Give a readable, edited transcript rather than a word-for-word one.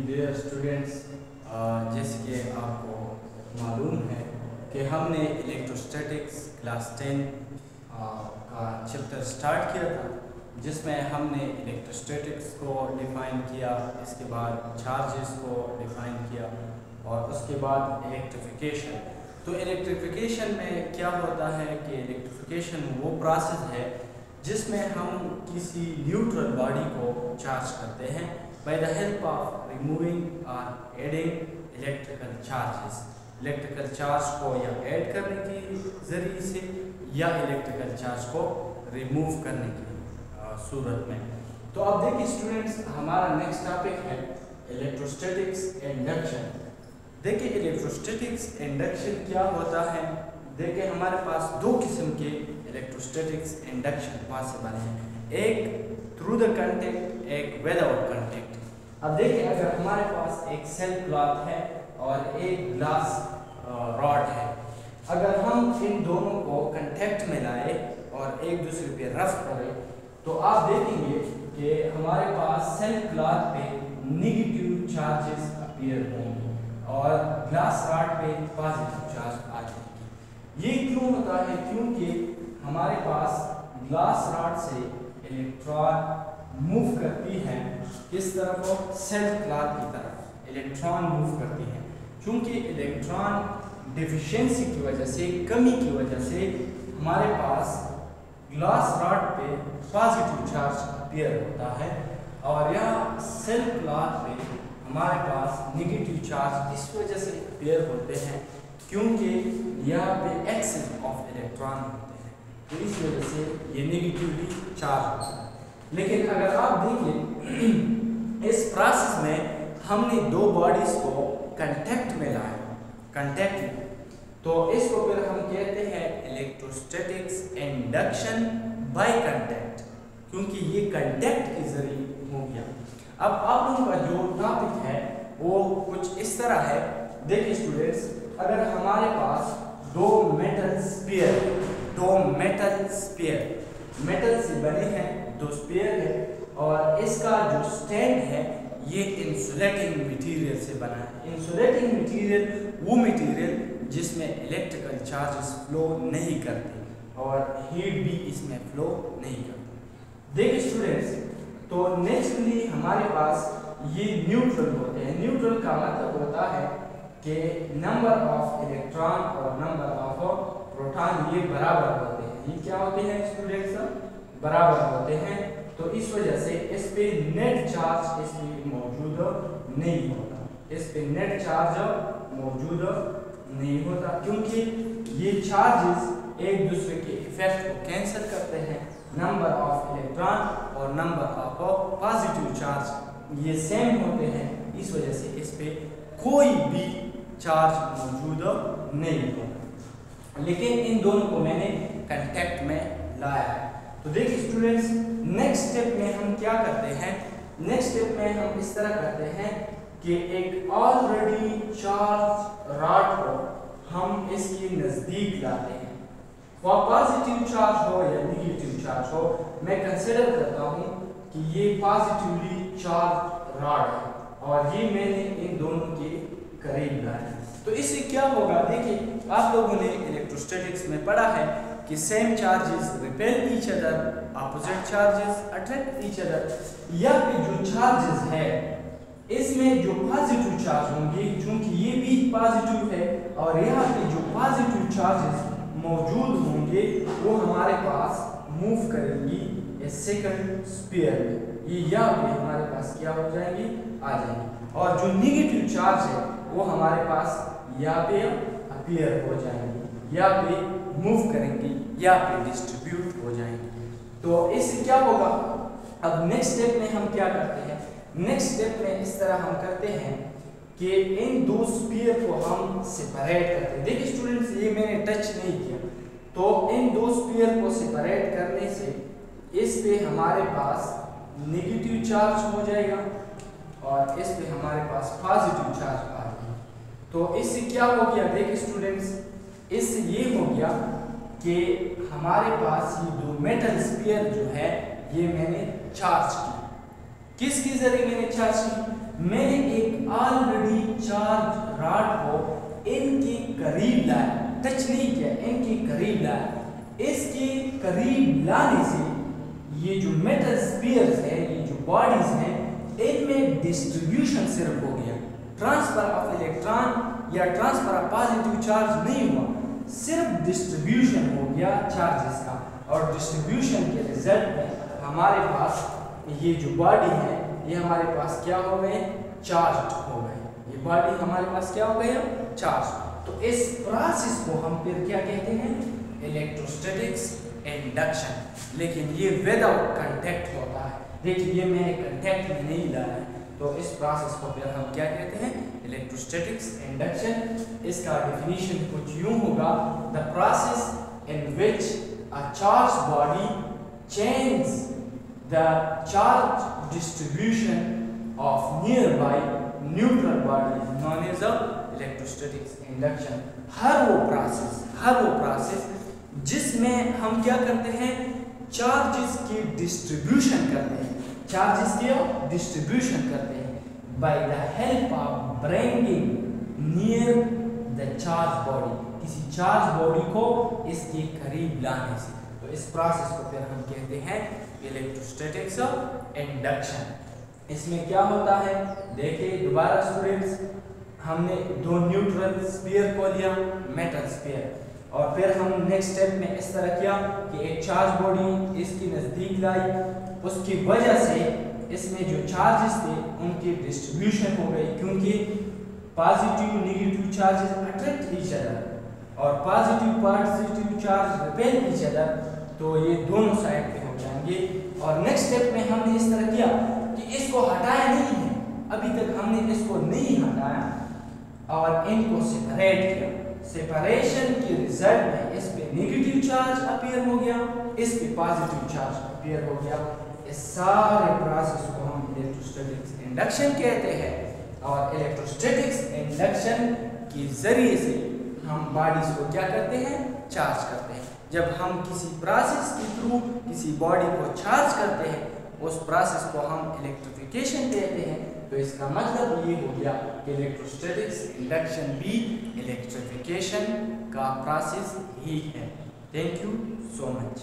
Dear students, जैसे कि आपको मालूम है कि हमने इलेक्ट्रोस्टैटिक्स क्लास 10 का चैप्टर स्टार्ट किया था, जिसमें हमने इलेक्ट्रोस्टैटिक्स को डिफ़ाइन किया, इसके बाद चार्जेस को डिफ़ाइन किया और उसके बाद इलेक्ट्रिफिकेशन। तो इलेक्ट्रिफिकेशन में क्या होता है कि इलेक्ट्रिफिकेशन वो प्रोसेस है जिसमें हम किसी न्यूट्रल बॉडी को चार्ज करते हैं by the help of removing और adding electrical charges. Electrical charge को या ऐड करने के ज़रिए से या इलेक्ट्रिकल चार्ज को रिमूव करने की सूरत में। तो अब देखिए स्टूडेंट्स, हमारा नेक्स्ट टॉपिक है इलेक्ट्रोस्टैटिक्स इंडक्शन। देखिए इलेक्ट्रोस्टैटिक्स इंडक्शन क्या होता है। देखिए हमारे पास दो किस्म के इलेक्ट्रोस्टैटिक्स इंडक्शन पॉसिबल हैं, एक थ्रू द कंटेक्ट, एक विदाउट कंटेक्ट। अब देखिए अगर हमारे पास एक सेल्फ क्लॉथ है और एक ग्लास रॉड है, अगर हम इन दोनों को कंटेक्ट में लाए और एक दूसरे पे रफ करें तो आप देखेंगे कि हमारे पास सेल्फ क्लॉथ पे नेगेटिव चार्जेस अपीयर होंगे और ग्लास रॉड पे पॉजिटिव चार्ज आ जाएगी। ये क्यों होता है? क्योंकि हमारे पास ग्लास रॉड से इलेक्ट्रॉन मूव करती है किस तरफ? सेल्फ क्लॉथ की तरफ इलेक्ट्रॉन मूव करती है। क्योंकि इलेक्ट्रॉन डिफिशिएंसी की वजह से, कमी की वजह से हमारे पास ग्लास रॉड पे पॉजिटिव चार्ज अपीयर होता है और यह सेल्फ क्लॉथ पे हमारे पास नेगेटिव चार्ज इस वजह से अपीयर होते हैं क्योंकि यहाँ पे एक्सेस ऑफ इलेक्ट्रॉन होते हैं, तो इस वजह से ये नेगेटिवली चार्ज होता है। लेकिन अगर आप देखें इस प्रोसेस में हमने दो बॉडीज को कंटेक्ट में लाया, कंटेक्ट में, तो इसको फिर हम कहते हैं इलेक्ट्रोस्टैटिक्स इंडक्शन बाय कंटेक्ट, क्योंकि ये कंटेक्ट के जरिए हो गया। अब आप लोगों का जो टॉपिक है वो कुछ इस तरह है। देखिए स्टूडेंट्स, अगर हमारे पास दो मेटल स्फीयर मेटल से बने हैं, दो स्फीयर है और इसका जो स्टैंड है ये इंसुलेटिंग मटेरियल से बना है। इंसुलेटिंग मटेरियल वो मटेरियल जिसमें इलेक्ट्रिकल चार्जेस फ्लो नहीं करते और हीट भी इसमें फ्लो नहीं करती। देखिए स्टूडेंट्स, तो नेचुरली हमारे पास ये न्यूट्रल होते हैं। न्यूट्रल का मतलब होता है कि नंबर ऑफ इलेक्ट्रॉन और नंबर ऑफ प्रोटॉन ये बराबर होते हैं। ये क्या होते हैं स्टूडेंट्स? बराबर होते हैं। तो इस वजह से इस पे नेट चार्ज इस पे मौजूद नहीं होता, इस पे नेट चार्ज मौजूद नहीं होता क्योंकि ये चार्जेस एक दूसरे के इफेक्ट को कैंसिल करते हैं। नंबर ऑफ इलेक्ट्रॉन और नंबर ऑफ पॉजिटिव चार्ज ये सेम होते हैं, इस वजह से इस पे कोई भी चार्ज मौजूद नहीं होता। लेकिन इन दोनों को मैंने कांटेक्ट में लाया है। तो देखिए स्टूडेंट्स, नेक्स्ट स्टेप में हम क्या करते हैं? नेक्स्ट स्टेप में हम इस तरह करते हैं कि एक ऑलरेडी चार्ज रॉड को हम इसके नज़दीक लाते हैं। वह पॉजिटिव चार्ज हो या नेगेटिव चार्ज हो, मैं कंसिडर करता हूँ कि ये पॉजिटिवली चार्ज रॉड है और ये मैंने इन दोनों के करीब लाया। तो इससे क्या होगा? देखिए आप लोगों ने इलेक्ट्रोस्टैटिक्स में पढ़ा है कि same charges repel each other, opposite charges attract each other. या फिर जो चार्जेस है इसमें जो पॉजिटिव चार्ज होंगे, क्योंकि ये भी पॉजिटिव है और यहाँ पे जो पॉजिटिव चार्जेस मौजूद होंगे वो हमारे पास मूव करेंगी सेकंड स्फीयर में। ये यहाँ पे हमारे पास क्या हो जाएंगी? आ जाएंगी। और जो नेगेटिव चार्ज है वो हमारे पास यहाँ पे अपीयर हो जाएंगी, यहाँ पे मूव करेंगी, यहाँ पे डिस्ट्रीब्यूट हो जाएंगी। तो इससे क्या होगा? अब नेक्स्ट स्टेप में हम क्या करते हैं? नेक्स्ट स्टेप में इस तरह हम करते हैं कि इन दो स्फीयर को हम सेपरेट करते हैं। देखिए स्टूडेंट्स, ये मैंने टच नहीं किया, तो इन दो स्फीयर को सेपरेट करने से इस पे हमारे पास नेगेटिव चार्ज हो जाएगा और इस पे हमारे पास पॉजिटिव चार्ज आ जाएगा। तो इससे क्या हो गया? देखिए स्टूडेंट्स, इससे ये हो गया कि हमारे पास ये दो मेटल स्फीयर जो है ये मैंने चार्ज किया। किसके जरिए मैंने चार्ज की? मैंने एक ऑलरेडी चार्ज रॉड को इनके करीब लाया, टच नहीं किया, इनके करीब लाया। इसके करीब लाने से ये जो मेटल स्फीयर्स है, ये जो बॉडीज हैं, इनमें डिस्ट्रीब्यूशन सिर्फ हो गया, ट्रांसफर ऑफ इलेक्ट्रॉन या ट्रांसफर ऑफ पॉजिटिव चार्ज नहीं हुआ, सिर्फ डिस्ट्रीब्यूशन हो गया चार्जेस का। और डिस्ट्रीब्यूशन के रिजल्ट में हमारे पास ये जो बॉडी है ये हमारे पास क्या हो गए? चार्ज हो गए। ये बॉडी हमारे पास क्या हो गए? चार्ज। तो इस प्रोसेस को हम फिर क्या कहते हैं? Electrostatics induction. लेकिन ये विदाउट कांटेक्ट होता है। देखिए ये मैंने कांटेक्ट में नहीं लाया है, तो इस प्रोसेस को फिर हम क्या कहते हैं? Electrostatics induction. इसका डेफिनेशन कुछ यूं होगा, the process in which a charge body change the charge distribution of nearby neutral body is known as electrostatics induction। हर वो प्रोसेस जिसमें हम क्या करते हैं? चार्जेस की डिस्ट्रीब्यूशन करते हैं by the help of bringing near the charge body, किसी चार्ज बॉडी को इसके करीब लाने से। तो इस प्रोसेस को फिर हम कहते हैं इलेक्ट्रोस्टैटिक्स इंडक्शन। इसमें क्या होता है? देखिए दोबारा स्टूडेंट्स, हमने दो न्यूट्रल स्फीयर को लिया, मेटल स्फीयर, और फिर हम नेक्स्ट स्टेप में इस तरह किया कि एक चार्ज बॉडी इसकी नज़दीक लाई, उसकी वजह से इसमें जो चार्जेस थे उनकी डिस्ट्रीब्यूशन हो गई, क्योंकि positive negative charges attract each other और positive charge repel each other, तो ये दोनों साइड पे हो जाएंगे। और नेक्स्ट स्टेप में हमने इस तरह किया कि इसको हटाया नहीं है, अभी तक हमने इसको नहीं हटाया और इनको सेपरेट किया। सेपरेशन के रिजल्ट में इस पे नेगेटिव चार्ज अपीयर हो गया, इस पे पॉजिटिव चार्ज अपीयर हो गया। इस सारे प्रोसेस को हम इलेक्ट्रोस्टैटिक्स इंडक्शन कहते हैं। और इलेक्ट्रोस्टैटिक्स इंडक्शन के जरिए से हम बॉडीज को क्या करते हैं? चार्ज करते हैं। जब हम किसी प्रोसेस के थ्रू किसी बॉडी को चार्ज करते हैं, उस प्रोसेस को हम इलेक्ट्रिफिकेशन कहते हैं। तो इसका मतलब ये हो गया कि इलेक्ट्रोस्टैटिक्स इंडक्शन भी इलेक्ट्रिफिकेशन का प्रोसेस ही है। Thank you so much.